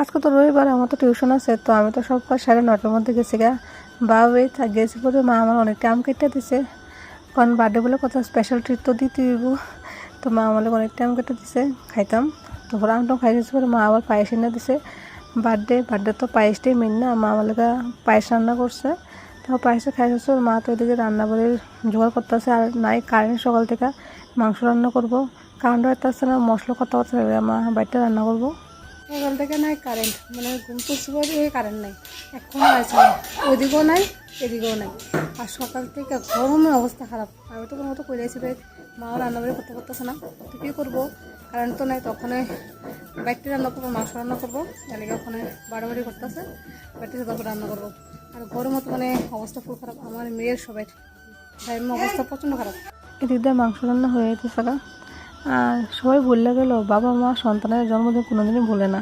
আজকে তো রবিবার, আমার তো টিউশন আছে, তো আমি তো সব কাজ 9:30টার মধ্যে গেছি গা। বাবা গেছি পরে মা আমার অনেকটা আম কেটে দিছে, কারণ বার্থডে বলে কথা স্পেশাল ট্রিট তো দিতে হইব। তো মা আমাকে অনেকটা আম কেটে দিছে, খাইতাম। তারপর আমটাও খাই দিয়েছে, পরে মা আবার পায়েস এনে দিছে। বার্থডে তো পায়েসটাই মেন না, মা আমার পায়েস রান্না করছে। তারপর পায়েসটা খাই দিচ্ছে। মা তো ওইদিকে রান্নাবাড়ির জোগাড় করতেছে, আর নাই কারেন্ট, সকাল থেকে মাংস রান্না করবো। কারেন্ট হইতে আসছে না, মশলা কথা মা বাড়িতে রান্না করবো। সকাল থেকে নাই কারেন্ট, মানে ঘুম তুলছি পরে কারেন্ট নাই, এখনো আছে না, ওইদিকেও নাই এদিকেও নাই। আর সকাল থেকে গরমের অবস্থা খারাপ। আমি তো কোনো মতো করে আছি ভাই, মাও রান্নাবাড়ি করতে পারতেছে না, তো কী করবো, কারেন্ট তো নাই। তখন বাইকটি রান্না করবো, মাংস রান্না করবো, এলাকা ওখানে বাড়াবাড়ি করতেছে, বাইকটি তারপর রান্না করবো। আর গরমত মানে অবস্থা খুব খারাপ, আমার মেয়ের সবাই ভাই অবস্থা প্রচণ্ড খারাপ। এদিক দিয়ে মাংস রান্না হয়ে যেতেছে। আর সবাই বললে গেল, বাবা মা সন্তানের জন্মদিন কোনোদিনই ভুলে না।